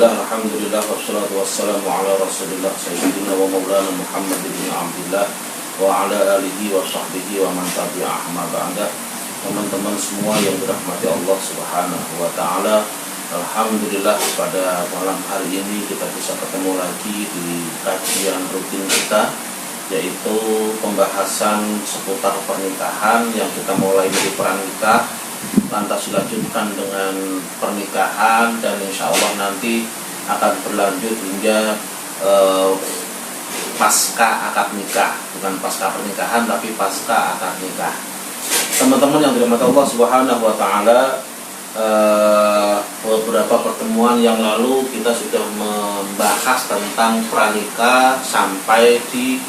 Alhamdulillah, wassalatu wassalamu ala rasulillah sayyidina wa maulana Muhammad bin Abdullah wa ala alihi wa sahbihi wa man tabi'ah ma ba'da. Teman-teman semua yang dirahmati Allah subhanahu wa ta'ala, alhamdulillah pada malam hari ini kita bisa ketemu lagi di kajian rutin kita, yaitu pembahasan seputar pernikahan yang kita mulai dari pranikah, lantas dilanjutkan dengan pernikahan, dan insya Allah nanti akan berlanjut hingga pasca akad nikah, bukan pasca pernikahan tapi pasca akad nikah. Teman-teman yang dirahmati Allah subhanahu wa ta'ala, beberapa pertemuan yang lalu kita sudah membahas tentang pranikah sampai di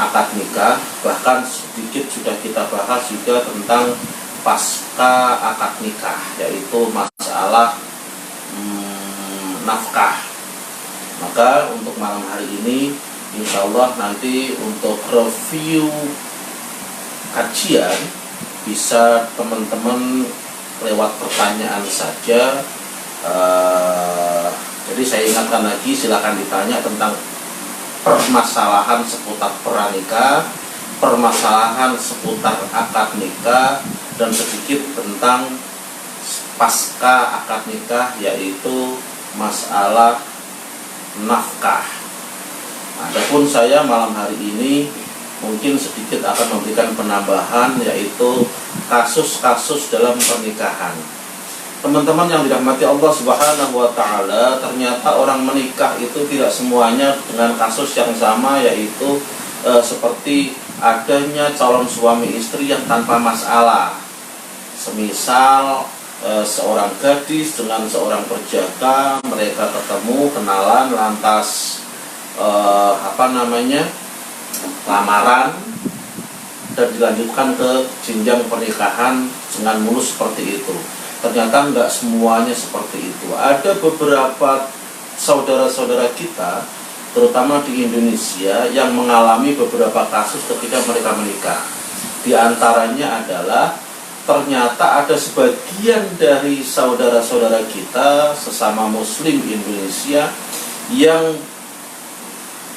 akad nikah, bahkan sedikit sudah kita bahas juga tentang pasca akad nikah, yaitu masalah nafkah. Maka untuk malam hari ini insya Allah nanti untuk review kajian bisa teman-teman lewat pertanyaan saja. Jadi saya ingatkan lagi, silakan ditanya tentang permasalahan seputar pranikah, permasalahan seputar akad nikah, dan sedikit tentang pasca akad nikah, yaitu masalah nafkah. Adapun saya malam hari ini mungkin sedikit akan memberikan penambahan, yaitu kasus-kasus dalam pernikahan. Teman-teman yang dirahmati Allah subhanahu wa ta'ala, ternyata orang menikah itu tidak semuanya dengan kasus yang sama, yaitu seperti adanya calon suami istri yang tanpa masalah. Semisal seorang gadis dengan seorang perjaka, mereka ketemu, kenalan, lantas lamaran, dan dilanjutkan ke jenjang pernikahan dengan mulus seperti itu. Ternyata enggak semuanya seperti itu. Ada beberapa saudara-saudara kita, terutama di Indonesia, yang mengalami beberapa kasus ketika mereka menikah. Di antaranya adalah ternyata ada sebagian dari saudara-saudara kita sesama muslim Indonesia yang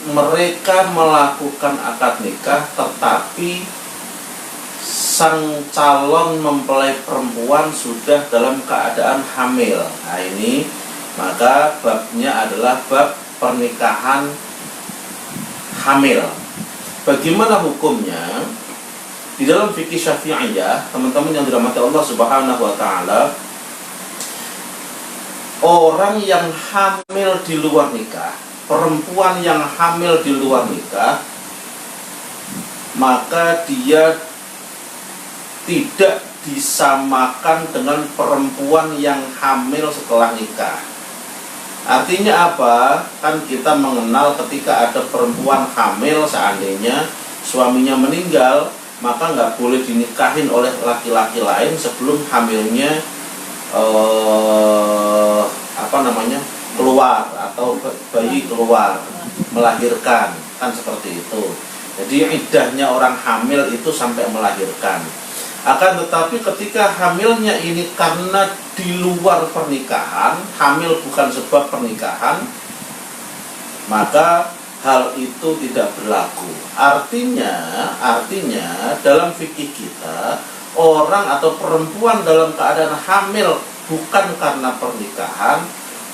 mereka melakukan akad nikah, tetapi sang calon mempelai perempuan sudah dalam keadaan hamil. Nah ini, maka babnya adalah bab pernikahan hamil. Bagaimana hukumnya? Di dalam fikih Syafi'iyah, teman-teman yang dirahmati Allah subhanahu wa ta'ala, orang yang hamil di luar nikah, perempuan yang hamil di luar nikah, maka dia tidak disamakan dengan perempuan yang hamil setelah nikah. Artinya apa? Kan kita mengenal ketika ada perempuan hamil, seandainya suaminya meninggal, maka nggak boleh dinikahin oleh laki-laki lain sebelum hamilnya keluar, atau bayi keluar, melahirkan, kan seperti itu. Jadi iddahnya orang hamil itu sampai melahirkan. Akan tetapi ketika hamilnya ini karena di luar pernikahan, hamil bukan sebab pernikahan, maka hal itu tidak berlaku. Artinya dalam fikih kita, orang atau perempuan dalam keadaan hamil bukan karena pernikahan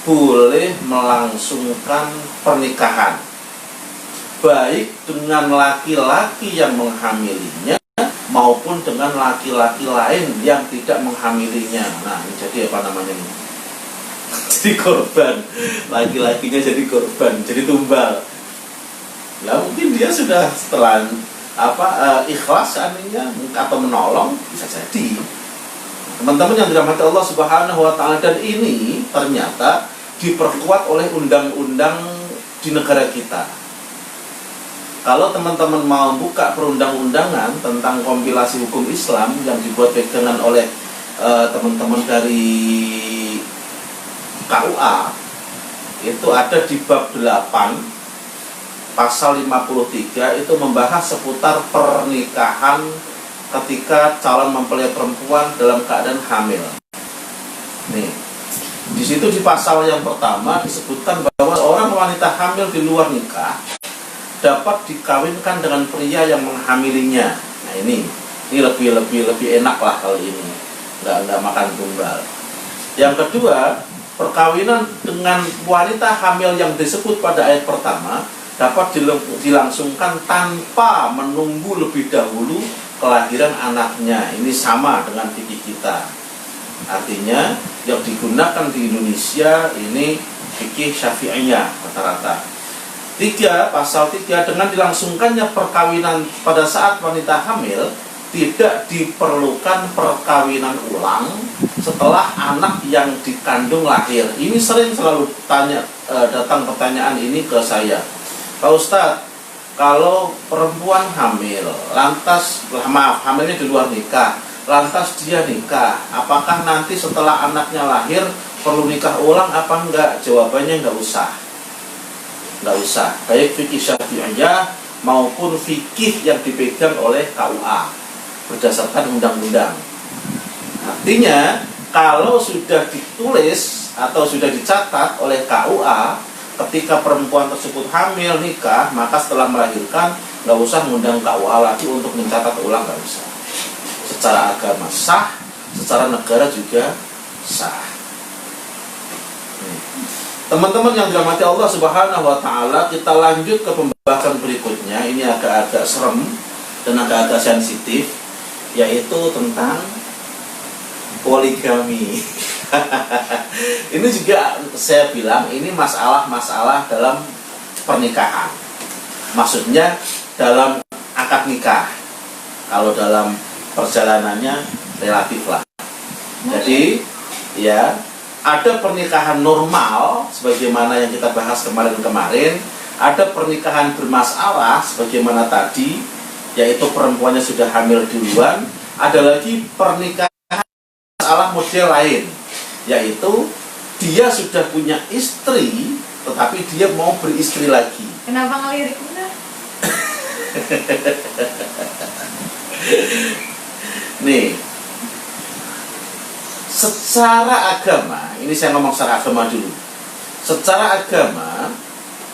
boleh melangsungkan pernikahan, baik dengan laki-laki yang menghamilinya maupun dengan laki-laki lain yang tidak menghamilinya. Nah, ini jadi jadi korban, laki-lakinya jadi korban, jadi tumbal. Lah mungkin dia sudah setelah ikhlas seandainya atau menolong, bisa jadi. Teman-teman yang dirahmati Allah subhanahu wa ta'ala, dan ini ternyata diperkuat oleh undang-undang di negara kita. Kalau teman-teman mau buka perundang-undangan tentang kompilasi hukum Islam yang dibuat pegangan oleh teman-teman dari KUA, itu ada di bab 8 pasal 53, itu membahas seputar pernikahan ketika calon mempelai perempuan dalam keadaan hamil. Nih, di situ di pasal yang pertama disebutkan bahwa seorang wanita hamil di luar nikah dapat dikawinkan dengan pria yang menghamilinya. Nah ini lebih enak lah kalau ini nggak makan tumbal. Yang kedua, perkawinan dengan wanita hamil yang disebut pada ayat pertama dapat dilangsungkan tanpa menunggu lebih dahulu kelahiran anaknya. Ini sama dengan fikih kita. Artinya yang digunakan di Indonesia ini fikih Syafi'iyah rata-rata. 3, pasal 3, dengan dilangsungkannya perkawinan pada saat wanita hamil tidak diperlukan perkawinan ulang setelah anak yang dikandung lahir. Ini selalu datang pertanyaan ini ke saya. Pak Ustadz, kalau perempuan hamil, hamilnya di luar nikah, lantas dia nikah, apakah nanti setelah anaknya lahir perlu nikah ulang apa enggak? Jawabannya enggak usah. Enggak usah. Baik fikih Syafi'iyah maupun fikih yang dipegang oleh KUA berdasarkan undang-undang. Artinya, kalau sudah ditulis atau sudah dicatat oleh KUA ketika perempuan tersebut hamil nikah, maka setelah melahirkan nggak usah mengundang KUA lagi untuk mencatat ulang, nggak usah. Secara agama sah, secara negara juga sah. Teman-teman yang dirahmati Allah Subhanahu wa Ta'ala, kita lanjut ke pembahasan berikutnya. Ini agak-agak serem dan agak-agak sensitif, yaitu tentang poligami. Ini juga saya bilang ini masalah-masalah dalam pernikahan. Maksudnya dalam akad nikah. Kalau dalam perjalanannya relatif lah. Jadi ya ada pernikahan normal sebagaimana yang kita bahas kemarin-kemarin, ada pernikahan bermasalah sebagaimana tadi, yaitu perempuannya sudah hamil duluan, ada lagi pernikahan masalah model lain, yaitu dia sudah punya istri tetapi dia mau beristri lagi. Kenapa ngelirik benar? Nih, secara agama, ini saya ngomong secara agama dulu. Secara agama,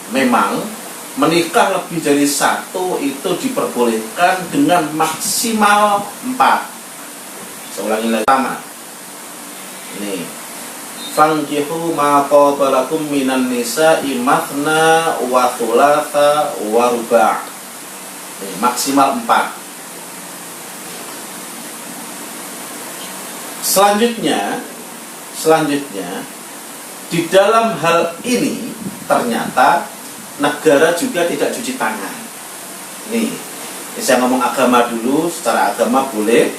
memang menikah lebih dari satu itu diperbolehkan dengan maksimal 4. Saya ulangi lagi pertama. Nih, fankihu ma qadalakum minan nisa'i mathna wa thulatha wa ruba'. Maksimal 4. Selanjutnya di dalam hal ini ternyata negara juga tidak cuci tangan. Nih, saya ngomong agama dulu. Secara agama boleh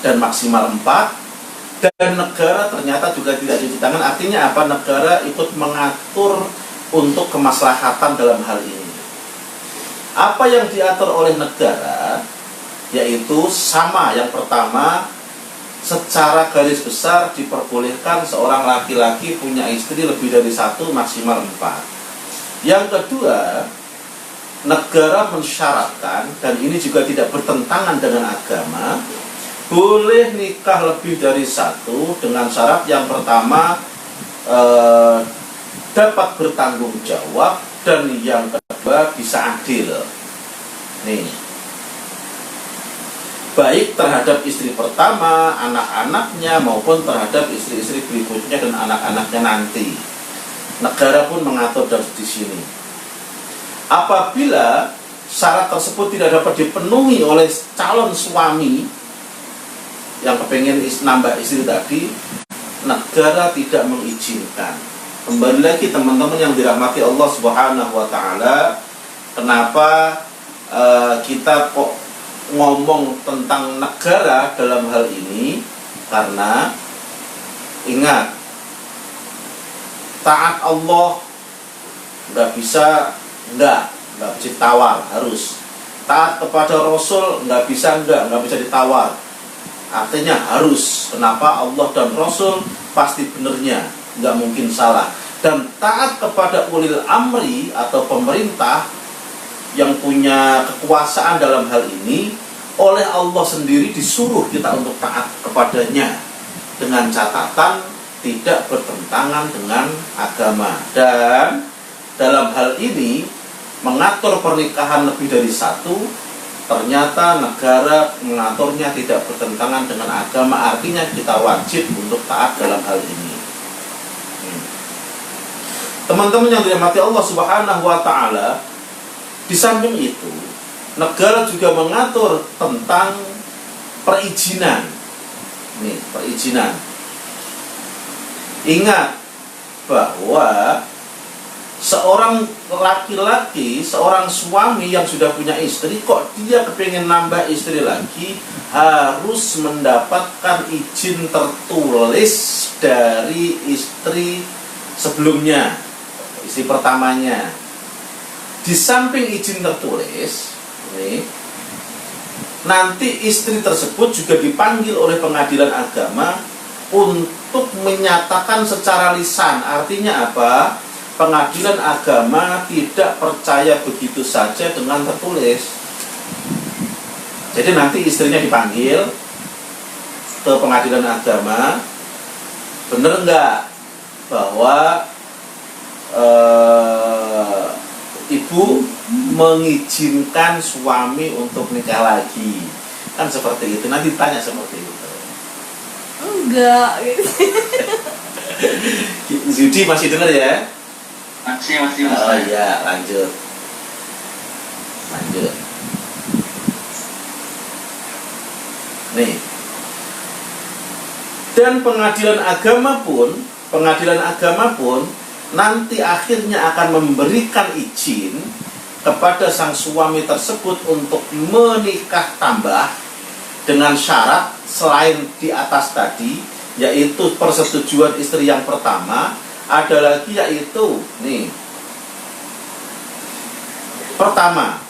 dan maksimal 4, dan negara ternyata juga tidak cuci tangan. Artinya apa? Negara ikut mengatur untuk kemaslahatan dalam hal ini. Apa yang diatur oleh negara yaitu sama. Yang pertama, secara garis besar diperbolehkan seorang laki-laki punya istri lebih dari 1, maksimal 4. Yang kedua, negara mensyaratkan, dan ini juga tidak bertentangan dengan agama, boleh nikah lebih dari 1 dengan syarat yang pertama dapat bertanggung jawab, dan yang kedua bisa adil. Nih, baik terhadap istri pertama, anak-anaknya, maupun terhadap istri-istri berikutnya dan anak-anaknya nanti. Negara pun mengatur di sini. Apabila syarat tersebut tidak dapat dipenuhi oleh calon suami yang kepengen nambah istri tadi, negara tidak mengizinkan. Kembali lagi teman-teman yang dirahmati Allah Subhanahu wa Ta'ala, kenapa kita kok ngomong tentang negara dalam hal ini? Karena ingat, taat Allah nggak bisa ditawar, harus. Taat kepada Rasul nggak bisa ditawar, artinya harus. Kenapa? Allah dan Rasul pasti benernya, nggak mungkin salah. Dan taat kepada ulil amri atau pemerintah yang punya kekuasaan dalam hal ini, oleh Allah sendiri disuruh kita untuk taat kepadanya, dengan catatan tidak bertentangan dengan agama. Dan dalam hal ini mengatur pernikahan lebih dari satu, ternyata negara mengaturnya tidak bertentangan dengan agama, artinya kita wajib untuk taat dalam hal ini. Teman-teman yang dirahmati Allah Subhanahu wa Ta'ala, di samping itu negara juga mengatur tentang perizinan. Nih, perizinan. Ingat bahwa seorang laki-laki, seorang suami yang sudah punya istri, kok dia kepengen nambah istri lagi, harus mendapatkan izin tertulis dari istri sebelumnya, istri pertamanya. Di samping izin tertulis, nanti istri tersebut juga dipanggil oleh pengadilan agama untuk menyatakan secara lisan. Artinya apa? Pengadilan agama tidak percaya begitu saja dengan tertulis. Jadi nanti istrinya dipanggil ke pengadilan agama, bener nggak bahwa ibu mengizinkan suami untuk nikah lagi? Kan seperti itu. Nanti tanya seperti itu. Enggak gitu. Zudi masih dengar ya? Masih. Oh iya, lanjut. Nih. Dan pengadilan agama pun nanti akhirnya akan memberikan izin kepada sang suami tersebut untuk menikah tambah dengan syarat selain di atas tadi, yaitu persetujuan istri yang pertama. Ada lagi yaitu pertama,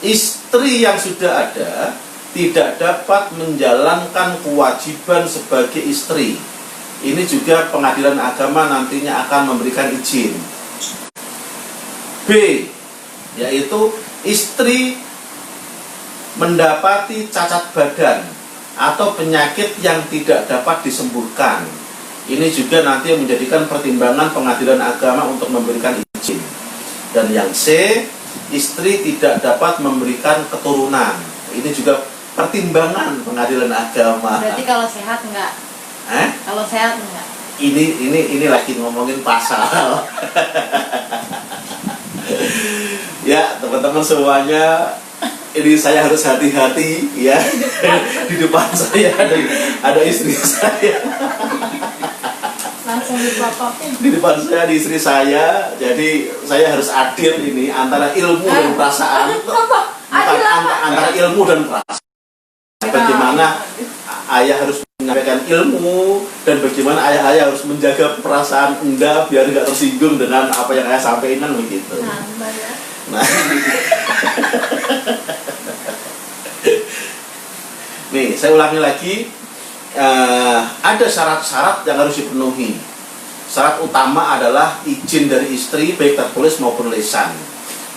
istri yang sudah ada tidak dapat menjalankan kewajiban sebagai istri. Ini juga pengadilan agama nantinya akan memberikan izin. B, yaitu istri mendapati cacat badan atau penyakit yang tidak dapat disembuhkan. Ini juga nanti menjadikan pertimbangan pengadilan agama untuk memberikan izin. Dan yang C, istri tidak dapat memberikan keturunan. Ini juga pertimbangan pengadilan agama. Berarti kalau sehat enggak? Kalau sehat enggak? Ini lagi ngomongin pasal. Ya, teman-teman semuanya, ini saya harus hati-hati ya. Di depan saya ada istri saya. Langsung dipapakin. Di depan saya ada istri saya, jadi saya harus adil ini antara ilmu dan perasaan. Antara ilmu dan perasaan. Bagaimana ayah harus menyampaikan ilmu dan bagaimana ayah harus menjaga perasaan Anda biar nggak tersinggung dengan apa yang ayah sampaikan, begitu. Nah, nih saya ulangi lagi. Ada syarat-syarat yang harus dipenuhi. Syarat utama adalah izin dari istri baik tertulis maupun lisan.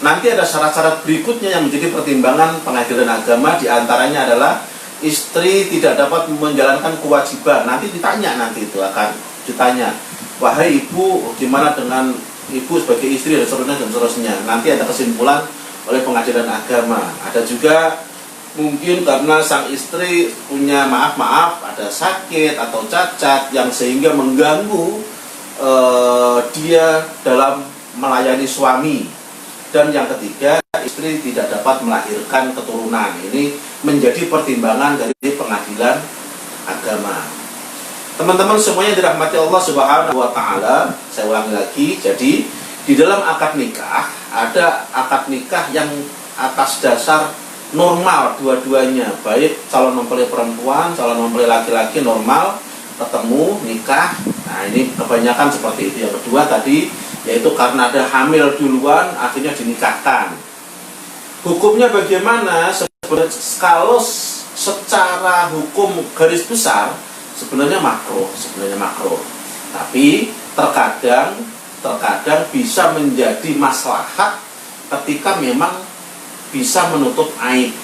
Nanti ada syarat-syarat berikutnya yang menjadi pertimbangan pengadilan agama. Di antaranya adalah istri tidak dapat menjalankan kewajiban. Nanti ditanya, nanti itu akan ditanya, wahai ibu, gimana dengan ibu sebagai istri dan seterusnya. Nanti ada kesimpulan oleh pengadilan agama. Ada juga mungkin karena sang istri punya maaf ada sakit atau cacat yang sehingga mengganggu dia dalam melayani suami. Dan yang ketiga, istri tidak dapat melahirkan keturunan. Ini menjadi pertimbangan dari pengadilan agama. Teman-teman semuanya dirahmati Allah Subhanahu wa Ta'ala. Saya ulangi lagi. Jadi di dalam akad nikah ada akad nikah yang atas dasar normal dua-duanya, baik calon mempelai perempuan, calon mempelai laki-laki normal, ketemu, nikah. Nah ini kebanyakan seperti itu. Yang kedua tadi, yaitu karena ada hamil duluan, akhirnya dinikahkan. Hukumnya bagaimana? Sebenarnya kalau secara hukum garis besar, sebenarnya makruh. Tapi terkadang bisa menjadi maslahat ketika memang bisa menutup aib.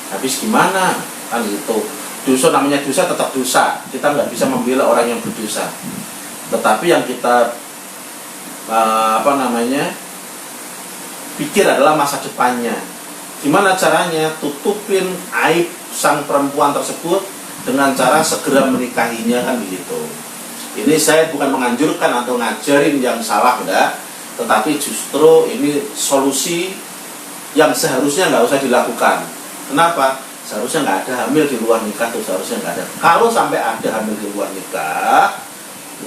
Habis gimana? Kan gitu. Dosa namanya dosa tetap dosa. Kita nggak bisa membela orang yang berdosa. Tetapi yang kita pikir adalah masa depannya. Gimana caranya tutupin aib sang perempuan tersebut dengan cara segera menikahinya, kan begitu. Ini saya bukan menganjurkan atau ngajarin yang salah, enggak, tetapi justru ini solusi yang seharusnya nggak usah dilakukan. Kenapa? Seharusnya nggak ada hamil di luar nikah tuh, seharusnya nggak ada. Kalau sampai ada hamil di luar nikah,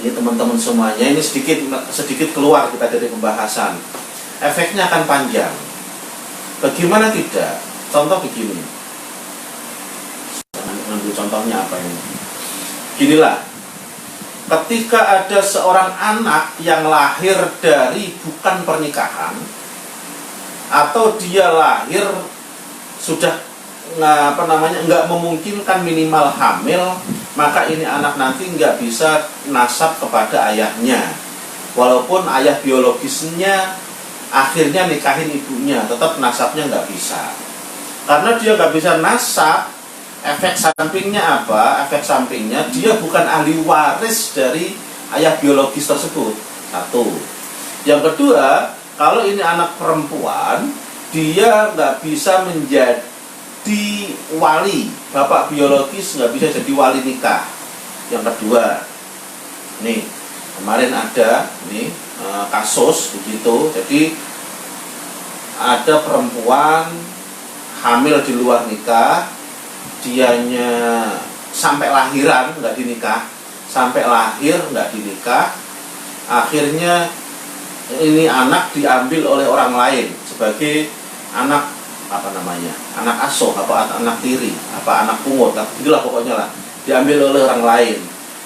ini teman-teman semuanya, ini sedikit keluar kita dari pembahasan. Efeknya akan panjang. Bagaimana tidak? Contoh begini. Ngambil contohnya apa ini? Ginilah. Ketika ada seorang anak yang lahir dari bukan pernikahan, atau dia lahir sudah nggak memungkinkan minimal hamil, maka ini anak nanti nggak bisa nasab kepada ayahnya, walaupun ayah biologisnya akhirnya nikahin ibunya, tetap nasabnya nggak bisa. Karena dia nggak bisa nasab, efek sampingnya apa? Efek sampingnya dia bukan ahli waris dari ayah biologis tersebut. Satu. Yang kedua, kalau ini anak perempuan, dia nggak bisa menjadi wali, bapak biologis nggak bisa jadi wali nikah. Yang kedua, nih kemarin ada nih kasus begitu. Jadi ada perempuan hamil di luar nikah, dianya sampai lahiran nggak dinikah, sampai lahir nggak dinikah, akhirnya ini anak diambil oleh orang lain sebagai anak anak asuh, anak tiri, anak pungut, itulah pokoknya lah, diambil oleh orang lain,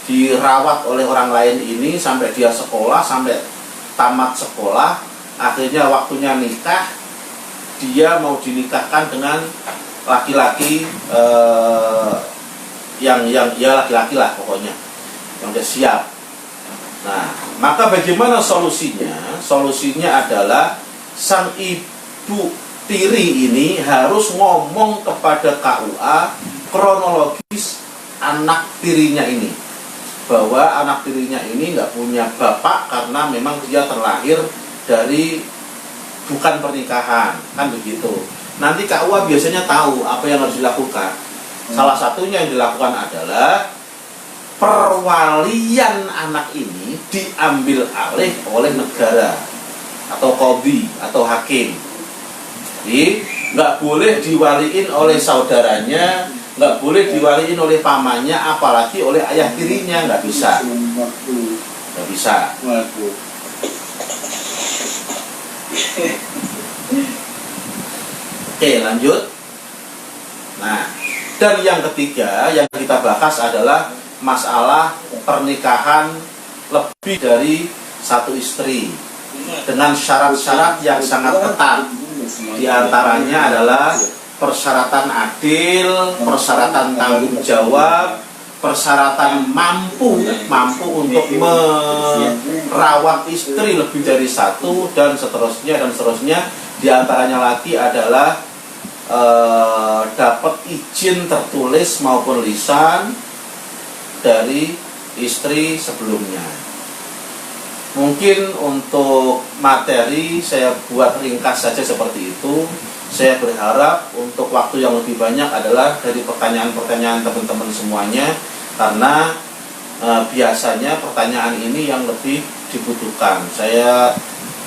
dirawat oleh orang lain ini sampai dia sekolah, sampai tamat sekolah, akhirnya waktunya nikah, dia mau dinikahkan dengan laki-laki yang ya laki-laki lah pokoknya, yang udah siap. Nah, maka bagaimana solusinya? Solusinya adalah sang ibu tiri ini harus ngomong kepada KUA kronologis anak tirinya ini, bahwa anak tirinya ini nggak punya bapak karena memang dia terlahir dari bukan pernikahan, kan begitu. Nanti KUA biasanya tahu apa yang harus dilakukan. Salah satunya yang dilakukan adalah perwalian anak ini diambil alih oleh negara atau qadhi atau hakim. Jadi nggak boleh diwaliin oleh saudaranya, nggak boleh diwaliin oleh pamannya, apalagi oleh ayah tirinya, nggak bisa. Nggak bisa. Oke, lanjut. Nah, dan yang ketiga yang kita bahas adalah masalah pernikahan lebih dari satu istri dengan syarat-syarat yang sangat ketat. Di antaranya adalah persyaratan adil, persyaratan tanggung jawab, persyaratan mampu untuk merawat istri lebih dari satu, dan seterusnya. Di antaranya lagi adalah dapat izin tertulis maupun lisan dari istri sebelumnya. Mungkin untuk materi saya buat ringkas saja seperti itu. Saya berharap untuk waktu yang lebih banyak adalah dari pertanyaan-pertanyaan teman-teman semuanya, karena biasanya pertanyaan ini yang lebih dibutuhkan. Saya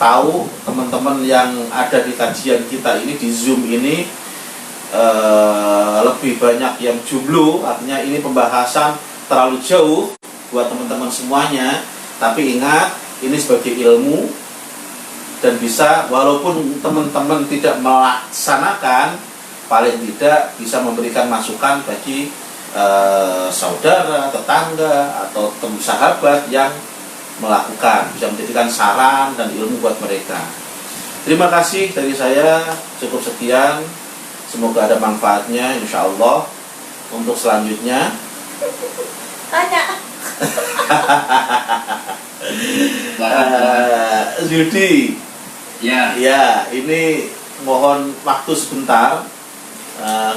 tahu teman-teman yang ada di kajian kita ini, di Zoom ini, lebih banyak yang jomblo, artinya ini pembahasan terlalu jauh buat teman-teman semuanya. Tapi ingat, ini sebagai ilmu, dan bisa, walaupun teman-teman tidak melaksanakan, paling tidak bisa memberikan masukan bagi saudara, tetangga, atau sahabat yang melakukan, bisa menjadikan saran dan ilmu buat mereka. Terima kasih dari saya, cukup sekian. Semoga ada manfaatnya, insya Allah. Untuk selanjutnya, tanya. Yudi, ya, ini mohon waktu sebentar.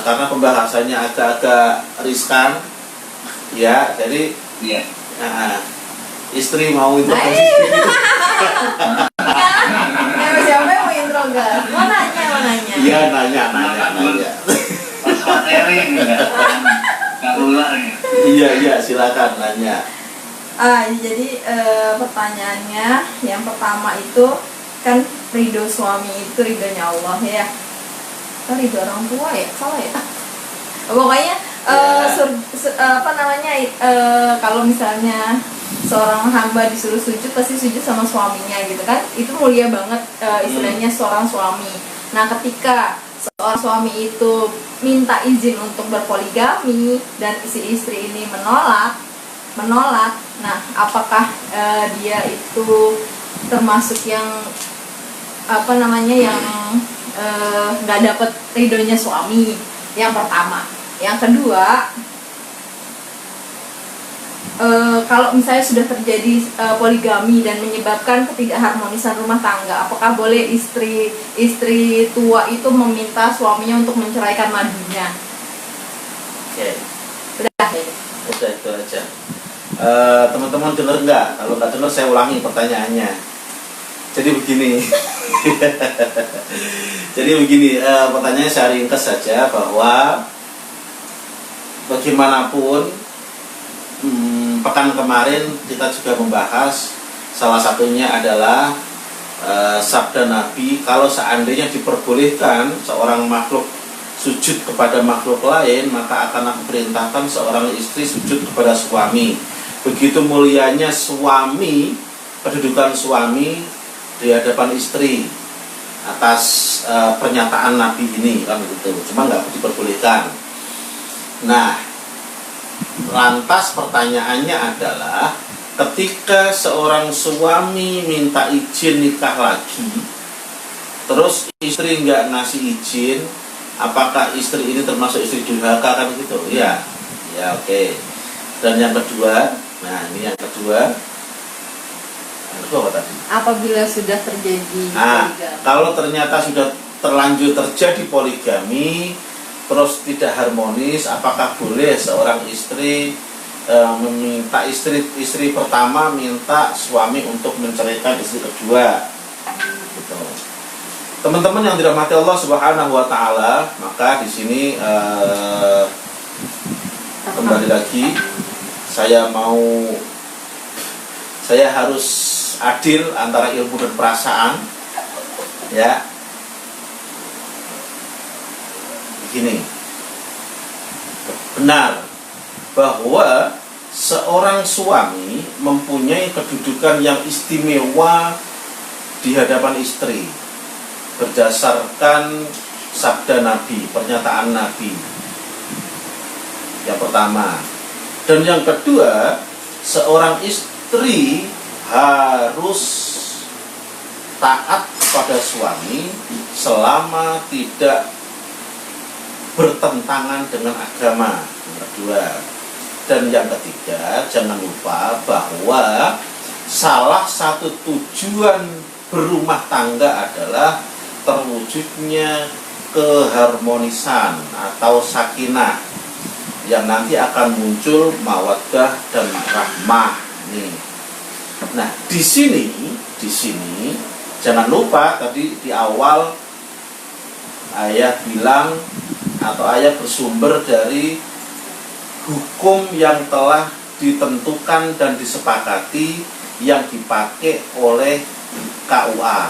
karena pembahasannya agak-agak riskan, ya. Jadi Iya. istri mau interogasi sedikit. Siapa yang mau interogasi? Mau nanya. Iya, nanya. Pas materi enggak ular ya. Iya, silakan nanya. Jadi pertanyaannya yang pertama itu kan ridho suami itu ridhonya Allah ya. Ridho orang tua ya, salah ya. Pokoknya kalau misalnya seorang hamba disuruh sujud pasti sujud sama suaminya gitu kan, itu mulia banget istilahnya seorang suami. Nah ketika seorang suami itu minta izin untuk berpoligami dan si istri ini menolak, nah apakah dia itu termasuk yang yang nggak dapat ridhonya suami? Yang pertama. Yang kedua, kalau misalnya sudah terjadi poligami dan menyebabkan ketidakharmonisan rumah tangga, apakah boleh istri tua itu meminta suaminya untuk menceraikan madunya? Oke. Udah ya. Udah itu aja. Teman-teman dengar nggak? Kalau nggak dengar saya ulangi pertanyaannya. Jadi begini. Pertanyaannya saya ringkas saja bahwa bagaimanapun pekan kemarin kita juga membahas salah satunya adalah sabda Nabi, kalau seandainya diperbolehkan seorang makhluk sujud kepada makhluk lain, maka akan aku perintahkan seorang istri sujud kepada suami. Begitu mulianya suami, kedudukan suami di hadapan istri atas pernyataan Nabi ini kan gitu. Cuma nggak diperbolehkan. Nah, lantas pertanyaannya adalah ketika seorang suami minta izin nikah lagi, terus istri nggak ngasih izin, apakah istri ini termasuk istri durhaka kan gitu? Ya, oke. Dan yang kedua, yang kedua apa tadi? Apabila sudah terjadi poligami. Kalau ternyata sudah terlanjur terjadi poligami, terus tidak harmonis, apakah boleh seorang istri meminta istri pertama minta suami untuk menceraikan istri kedua? Gitu. Teman-teman yang dirahmati Allah Subhanahu wa taala, maka di sini kembali lagi saya harus adil antara ilmu dan perasaan, ya. Begini, benar bahwa seorang suami mempunyai kedudukan yang istimewa di hadapan istri berdasarkan sabda Nabi, pernyataan Nabi. Yang pertama. Dan yang kedua, seorang istri harus taat pada suami selama tidak bertentangan dengan agama. Yang kedua. Dan yang ketiga, jangan lupa bahwa salah satu tujuan berumah tangga adalah terwujudnya keharmonisan atau sakinah yang nanti akan muncul mawaddah dan rahmah nih. Nah, di sini jangan lupa tadi di awal ayat bilang atau ayat bersumber dari hukum yang telah ditentukan dan disepakati yang dipakai oleh KUA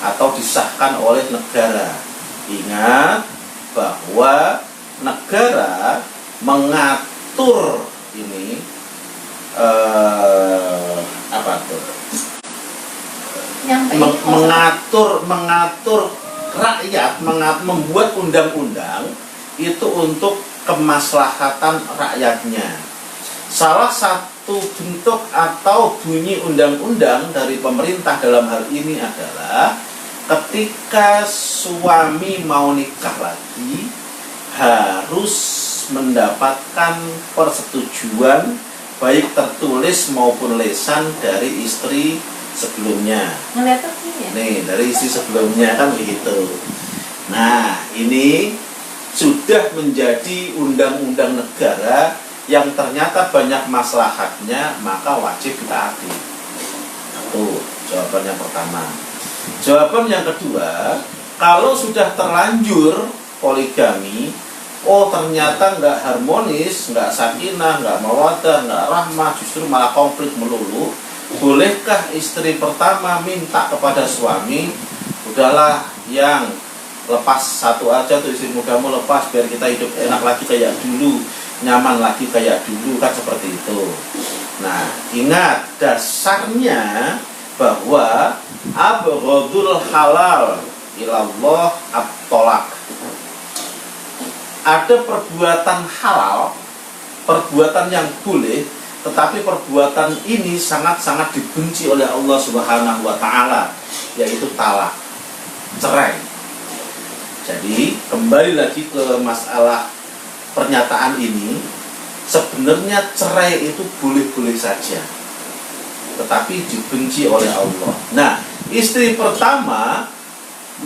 atau disahkan oleh negara. Ingat bahwa negara mengatur ini mengatur rakyat, membuat undang-undang itu untuk kemaslahatan rakyatnya. Salah satu bentuk atau bunyi undang-undang dari pemerintah dalam hal ini adalah ketika suami mau nikah lagi harus mendapatkan persetujuan baik tertulis maupun lisan dari istri sebelumnya. Ngeliat tuh ya? Nih, dari istri sebelumnya kan begitu. Nah, ini sudah menjadi undang-undang negara yang ternyata banyak maslahatnya, maka wajib ditaati. Itu jawaban yang pertama. Jawaban yang kedua, kalau sudah terlanjur poligami, oh ternyata nggak harmonis, nggak sakinah, nggak mawaddah, nggak rahmah, justru malah konflik melulu. Bolehkah istri pertama minta kepada suami, udahlah yang lepas satu aja tuh, istri mudamu lepas biar kita hidup enak lagi kayak dulu, nyaman lagi kayak dulu, kan seperti itu. Nah, ingat dasarnya bahwa abghadul halal ilallah at-tolak. Ada perbuatan halal, perbuatan yang boleh, tetapi perbuatan ini sangat-sangat dibenci oleh Allah Subhanahu wa Ta'ala, yaitu talak, cerai. Jadi kembali lagi ke masalah pernyataan ini, sebenarnya cerai itu boleh-boleh saja, tetapi dibenci oleh Allah. Nah, istri pertama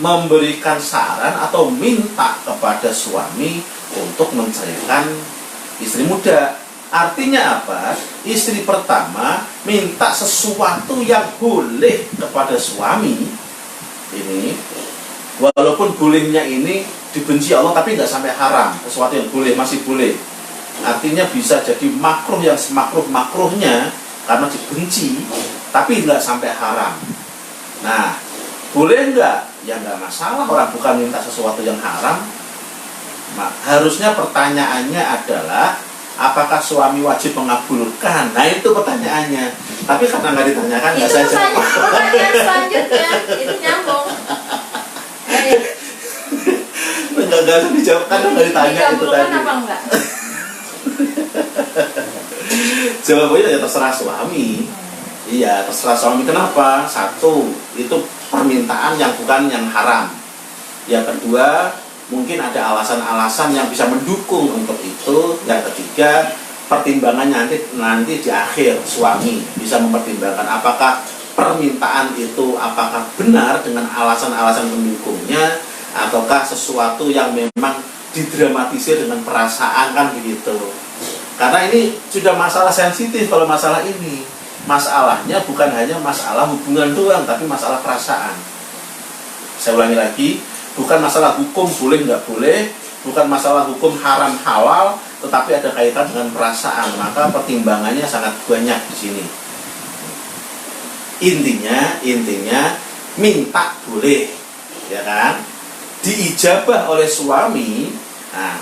memberikan saran atau minta kepada suami untuk menceraikan istri muda. Artinya apa? Istri pertama minta sesuatu yang boleh kepada suami ini, walaupun bolehnya ini dibenci Allah, tapi nggak sampai haram. Sesuatu yang boleh masih boleh. Artinya bisa jadi makruh yang semakruh-makruhnya karena dibenci, tapi nggak sampai haram. Nah, boleh nggak? Ya nggak masalah, orang bukan minta sesuatu yang haram. Nah, harusnya pertanyaannya adalah apakah suami wajib mengabulkan? Nah, itu pertanyaannya. Tapi karena nggak ditanyakan, nggak saya jawab. Pertanyaan selanjutnya itu nyambung. Nggak usah dijawab karena nggak ditanya itu tadi. Apa enggak? Jawabannya ya terserah suami. Iya, terserah suami. Kenapa? Satu, itu permintaan yang bukan yang haram. Yang kedua, mungkin ada alasan-alasan yang bisa mendukung untuk itu. Yang ketiga, pertimbangannya nanti di akhir suami bisa mempertimbangkan apakah permintaan itu apakah benar dengan alasan-alasan pendukungnya, ataukah sesuatu yang memang didramatisir dengan perasaan, kan begitu. Karena ini sudah masalah sensitif. Kalau masalah ini, masalahnya bukan hanya masalah hubungan doang, tapi masalah perasaan. Saya ulangi lagi, bukan masalah hukum boleh nggak boleh, bukan masalah hukum haram halal, tetapi ada kaitan dengan perasaan. Maka pertimbangannya sangat banyak di sini. Intinya minta boleh, ya kan? Diijabah oleh suami, nah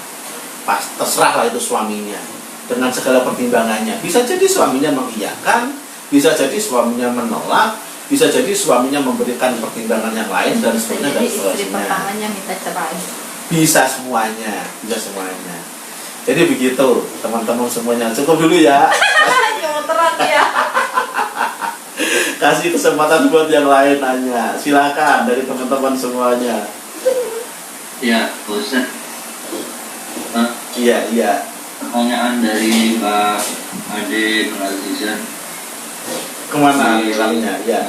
pas terserahlah itu suaminya dengan segala pertimbangannya. Bisa jadi suaminya mengiyakan, bisa jadi suaminya menolak, bisa jadi suaminya memberikan pertimbangan yang lain dan sebagainya dan istri seterusnya. pertamanya minta cerai. Bisa semuanya. Jadi begitu teman-teman semuanya. Cukup dulu ya. Gemeteran ya. Kasih kesempatan buat yang lain nanya. Silakan dari teman-teman semuanya. Ya, Ustaz. Iya. Pertanyaan dari Mbak Ade Nuralizan. Kemana hilangnya? Ya.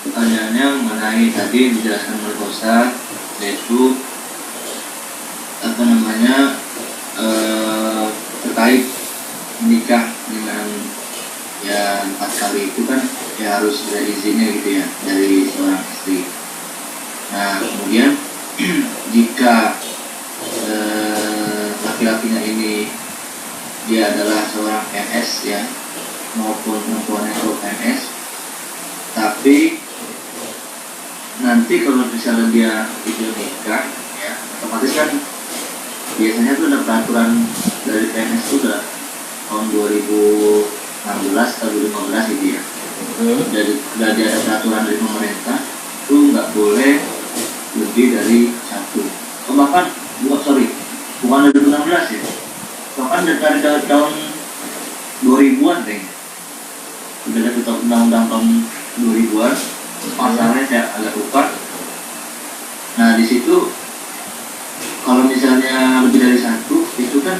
Pertanyaannya mengenai tadi dijelaskan oleh Ustaz, yaitu terkait menikah dengan ya 4 kali itu kan ya harus ada izinnya gitu ya dari seorang istri. Nah kemudian jika laki-lakinya ini dia adalah seorang PNS ya, maupun perempuannya itu PNS, tapi nanti kalau misalnya dia itu nikah ya, otomatis kan biasanya tuh ada peraturan dari PNS itu udah tahun 2016 atau 2015 gitu ya. Jadi ada peraturan dari pemerintah itu nggak boleh lebih dari 1. Bahkan bukan dari 2016 ya, bahkan dari tahun 2000-an deh. Udah ada undang-undang tahun 2000-an, pasalnya saya agak lupa. Nah di situ kalau misalnya lebih dari 1 itu kan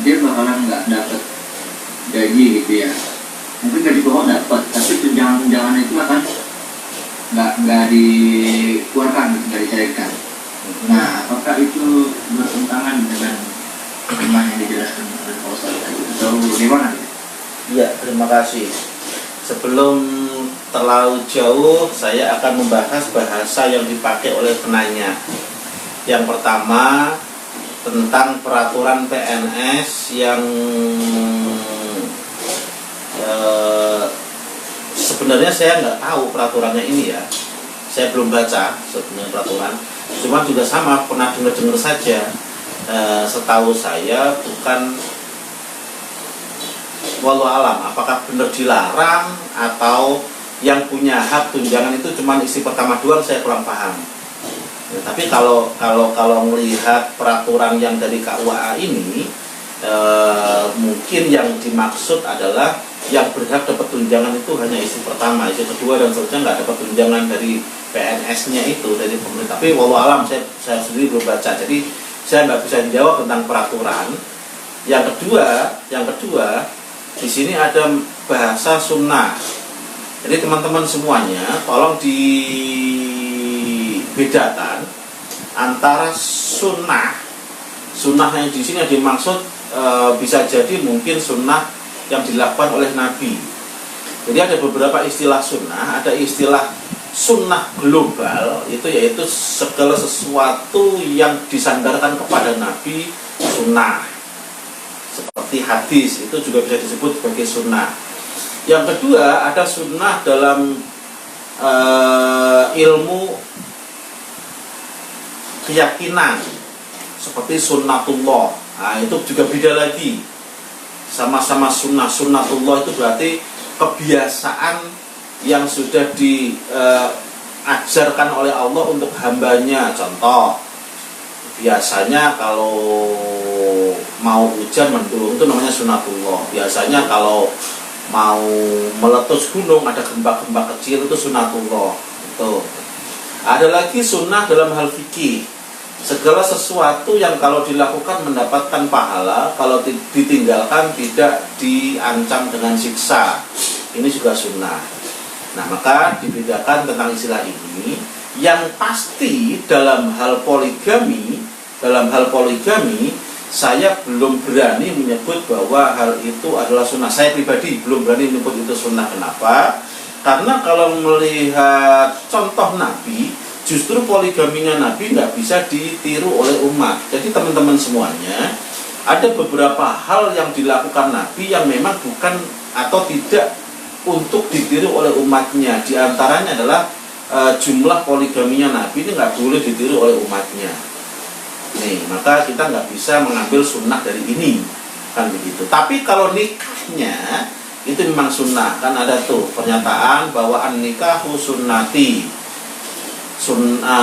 dia bakalan nggak dapat gaji gitu ya. Mungkin gaji pokok dapat, tapi tunjangan itu akan nggak dikeluarkan, nggak dicairkan. Nah apakah itu bertentangan dengan tema yang dijelaskan oleh Pak Ustadz tadi. Atau bagaimana? Ya, terima kasih. Sebelum terlalu jauh, saya akan membahas bahasa yang dipakai oleh penanya. Yang pertama, tentang peraturan PNS yang sebenarnya saya nggak tahu peraturannya ini ya. Saya belum baca sebenarnya peraturan. Cuma juga sama, pernah dengar saja. Setahu saya bukan, walau alam, apakah benar dilarang atau yang punya hak tunjangan itu cuma isi pertama doang, saya kurang paham. Ya, tapi kalau melihat peraturan yang dari KUA ini, mungkin yang dimaksud adalah yang berhak dapat tunjangan itu hanya isi pertama, isi kedua dan seterusnya nggak dapat tunjangan dari PNS-nya itu, dari pemerintah. Tapi walau alam, saya sendiri belum baca, jadi saya nggak bisa menjawab tentang peraturan. Yang kedua di sini ada bahasa sunnah. Jadi teman-teman semuanya tolong dibedakan antara sunnah yang di sini yang dimaksud bisa jadi mungkin sunnah yang dilakukan oleh Nabi. Jadi ada beberapa istilah sunnah. Ada istilah sunnah global, itu yaitu segala sesuatu yang disandarkan kepada Nabi, sunnah. Seperti hadis, itu juga bisa disebut sebagai sunnah. Yang kedua, ada sunnah dalam ilmu keyakinan, seperti sunnatullah. Nah, itu juga beda lagi. Sama-sama sunnatullah itu berarti kebiasaan yang sudah diajarkan oleh Allah untuk hambanya. Contoh, biasanya kalau mau hujan mendung itu namanya sunnatullah. Biasanya kalau mau meletus gunung, ada gempa-gempa kecil, itu sunnatullah. Itu. Ada lagi sunnah dalam hal fikih. Segala sesuatu yang kalau dilakukan mendapatkan pahala, kalau ditinggalkan tidak diancam dengan siksa. Ini juga sunnah. Nah, maka dibedakan tentang istilah ini. Yang pasti dalam hal poligami, saya belum berani menyebut bahwa hal itu adalah sunnah. Saya pribadi belum berani menyebut itu sunnah. Kenapa? Karena kalau melihat contoh Nabi, justru poligaminya Nabi nggak bisa ditiru oleh umat. Jadi teman-teman semuanya, ada beberapa hal yang dilakukan Nabi yang memang bukan atau tidak untuk ditiru oleh umatnya. Di antaranya adalah jumlah poligaminya Nabi ini nggak boleh ditiru oleh umatnya. Nih, maka kita nggak bisa mengambil sunnah dari ini, kan begitu. Tapi kalau nikahnya itu memang sunnah, kan ada tuh pernyataan bahwa an-nikahu sunnati.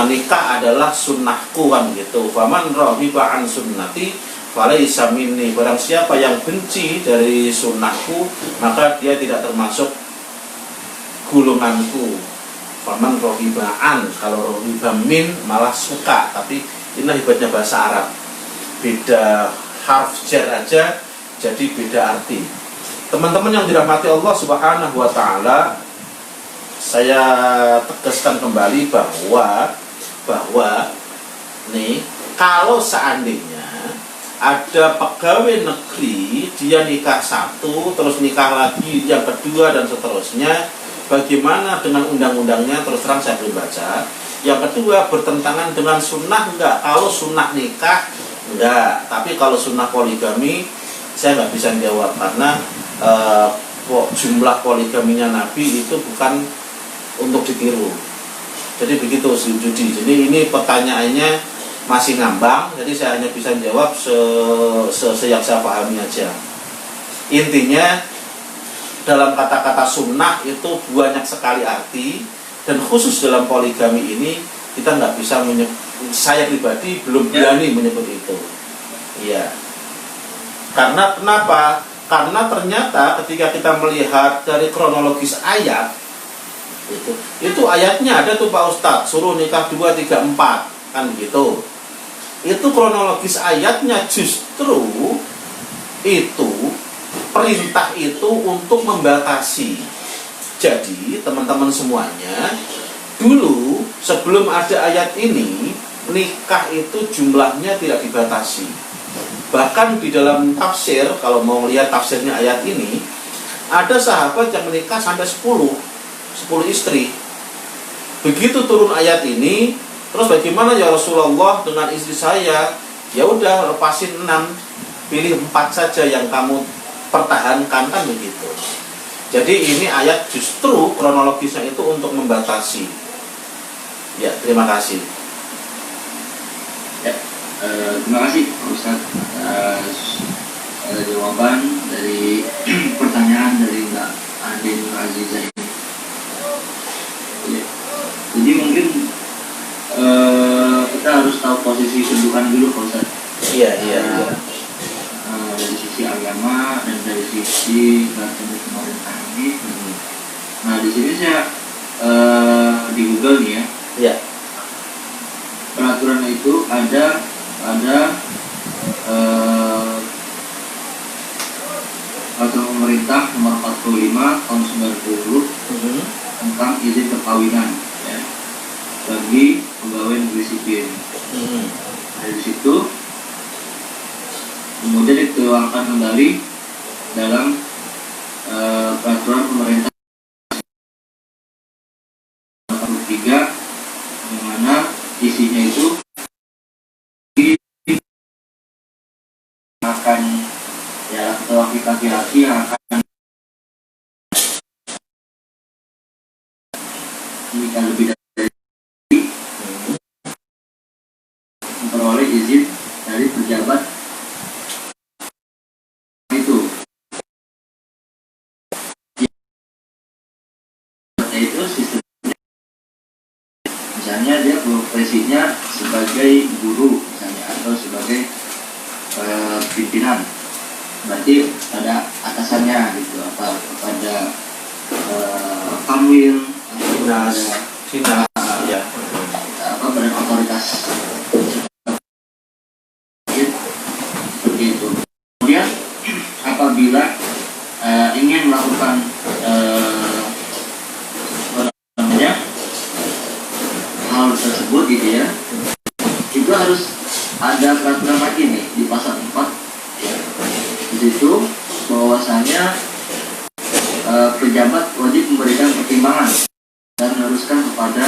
Nikah adalah sunnahku, kan gitu. Faman rahiba an sunnati falaisa minni. Barang siapa yang benci dari sunnahku, maka dia tidak termasuk golonganku. Faman rohibaan, kalau rohiba min malah suka. Tapi inilah hebatnya bahasa Arab, beda harf jar aja jadi beda arti. Teman-teman yang dirahmati Allah Subhanahu wa Ta'ala, saya tegaskan kembali bahwa nih, kalau seandainya ada pegawai negeri, dia nikah satu, terus nikah lagi yang kedua dan seterusnya, bagaimana dengan undang-undangnya? Terus terang saya belum baca. Yang kedua, bertentangan dengan sunnah enggak? Kalau sunnah nikah enggak, tapi kalau sunnah poligami saya nggak bisa jawab, karena jumlah poligaminya Nabi itu bukan untuk ditiru. Jadi begitu si Judi. Jadi ini pertanyaannya masih ngambang, jadi saya hanya bisa jawab yang saya pahami aja. Intinya dalam kata-kata sunnah itu banyak sekali arti, dan khusus dalam poligami ini kita nggak bisa menyebut, saya pribadi belum berani menyebut itu. Iya. Karena kenapa? Karena ternyata ketika kita melihat dari kronologis ayat itu ayatnya ada tuh Pak Ustadz, suruh nikah 2, 3, 4, kan gitu. Itu kronologis ayatnya justru itu perintah itu untuk membatasi. Jadi teman-teman semuanya, dulu sebelum ada ayat ini nikah itu jumlahnya tidak dibatasi. Bahkan di dalam tafsir, kalau mau melihat tafsirnya ayat ini, ada sahabat yang menikah sampai 10 istri. Begitu turun ayat ini, terus bagaimana ya Rasulullah dengan istri saya? Ya udah, lepasin 6, pilih 4 saja yang kamu pertahankan, kan begitu. Jadi ini ayat justru kronologisnya itu untuk membatasi. Ya, terima kasih. Ya, terima kasih Pak Ustadz atas jawaban dari pertanyaan dari Mbak Adin Azizah ini. Ya. Jadi mungkin kita harus tahu posisi kedudukan dulu Pak Ustadz. Iya. Dari sisi agama dan dari sisi pemerintah ini. Nah di sini saya di Google nih ya. Iya. Peraturan itu ada peraturan pemerintah nomor 45 tahun 90 tentang izin perkawinan ya, bagi pegawai negeri sipil. Dari situ kemudian dituangkan kembali dalam peraturan pemerintah 43 di mana isinya itu akan ya laki-laki yang akan menikah lebih dari memperoleh izin dari pejabat itu. Itu sistem, misalnya dia profesinya sebagai guru misalnya atau sebagai pimpinan, berarti pada atasannya gitu, apa kepada kamwil atau Sinas, ya. apa badan otoritas seperti itu. Kemudian apabila ingin melakukan hal tersebut gitu ya, itu harus ada peraturan lagi nih di pasal 4 ya. Di situ bahwasanya pejabat wajib memberikan pertimbangan dan meneruskan kepada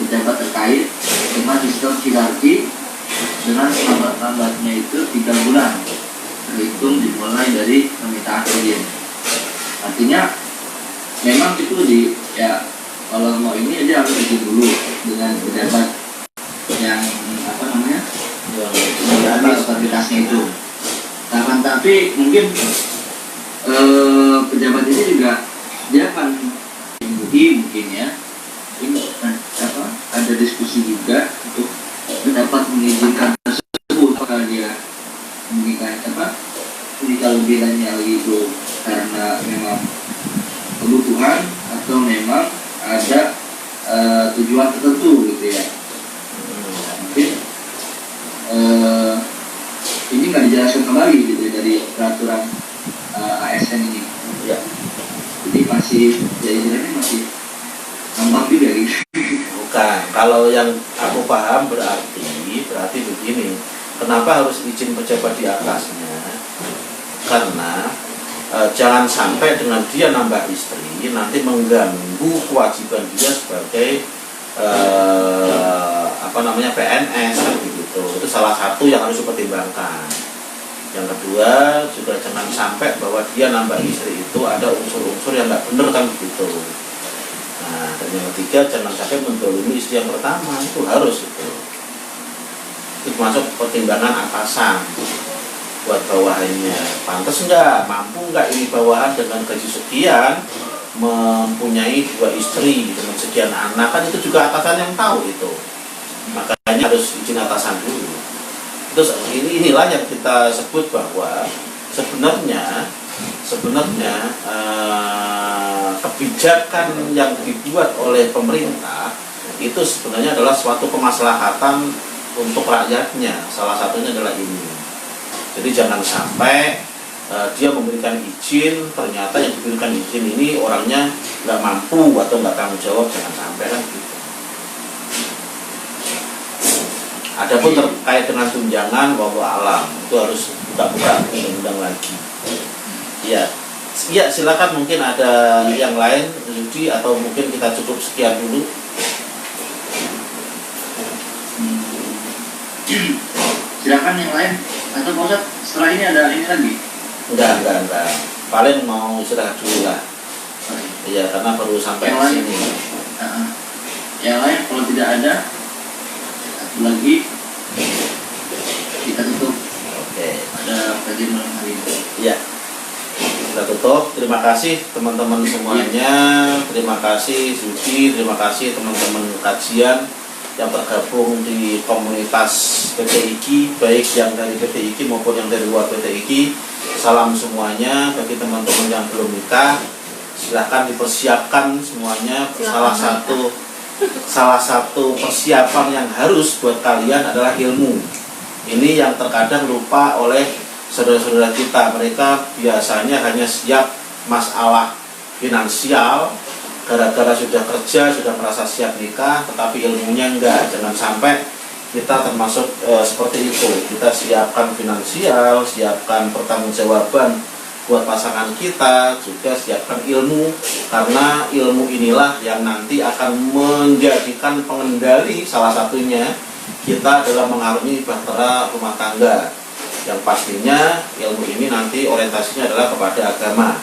pejabat terkait dengan sistem hierarki dengan lambat-lambatnya itu 3 bulan terhitung dimulai dari permintaan izin. Artinya memang itu ya kalau mau ini aja harus izin dulu dengan pejabat yang apa namanya yang otoritasnya itu. Nah, tapi mungkin pejabat ini juga dia akan mungkin ya ini ada diskusi juga untuk dapat mengizinkan tersebut, apakah dia menikah lebih lagi itu karena memang kebutuhan atau memang ada tujuan tertentu gitu ya. Mungkin ini nggak dijelaskan kembali gitu dari peraturan ASN ini ya. Jadi masih ya istilahnya masih ngambang juga gitu. Bukan, kalau yang aku paham berarti begini. Kenapa harus izin pejabat di atasnya? Karena jangan sampai dengan dia nambah istri nanti mengganggu kewajiban dia sebagai PNS kan begitu. Itu salah satu yang harus dipertimbangkan. Yang kedua juga jangan sampai bahwa dia nambah istri itu ada unsur-unsur yang nggak benar kan begitu. Nah, dan yang ketiga jangan sampai mendolimi istri yang pertama, itu harus itu masuk pertimbangan atasan buat bawahannya. Pantas nggak, mampu nggak ini bawahan dengan gaji sekian mempunyai 2 istri dengan sekian anak, kan itu juga atasan yang tahu itu. Makanya harus izin atasan dulu. Terus inilah yang kita sebut bahwa sebenarnya kebijakan yang dibuat oleh pemerintah itu sebenarnya adalah suatu kemaslahatan untuk rakyatnya. Salah satunya adalah ini. Jadi jangan sampai dia memberikan izin, ternyata yang diberikan izin ini orangnya nggak mampu atau nggak tanggung jawab, jangan sampai kan gitu. Adapun terkait dengan tunjangan, wallahu alam, itu harus buka-buka undang-undang lagi. Iya, ya silakan, mungkin ada yang lain, Yudi, atau mungkin kita cukup sekian dulu. Silakan yang lain. Atau Pak Ustadz, setelah ini ada ini lagi? Enggak. Paling mau istirahat dulu lah. Iya, karena perlu sampai yang di sini. Yang lain kalau tidak ada, satu lagi kita tutup. Oke. Ada kajian malam hari ini. Iya. Kita tutup. Terima kasih teman-teman semuanya. Terima kasih Suci, terima kasih teman-teman kajian yang tergabung di komunitas PT IKI, baik yang dari PT IKI maupun yang dari luar PT IKI. Salam semuanya. Bagi teman-teman yang belum nikah, silahkan dipersiapkan semuanya. Salah satu persiapan yang harus buat kalian adalah ilmu. Ini yang terkadang lupa oleh saudara-saudara kita. Mereka biasanya hanya siap masalah finansial, gara-gara sudah kerja, sudah merasa siap nikah, tetapi ilmunya enggak. Jangan sampai kita termasuk seperti itu. Kita siapkan finansial, siapkan pertanggungjawaban buat pasangan kita, juga siapkan ilmu, karena ilmu inilah yang nanti akan menjadikan pengendali, salah satunya kita dalam mengarungi bahtera rumah tangga, yang pastinya ilmu ini nanti orientasinya adalah kepada agama.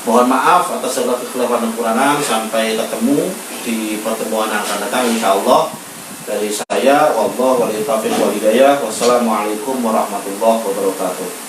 Mohon maaf atas segala kekhilafan dan kekurangan. Sampai ketemu di pertemuan yang akan datang insyaallah. Dari saya, wallahu wal taufiq wal hidayah. Wassalamualaikum warahmatullahi wabarakatuh.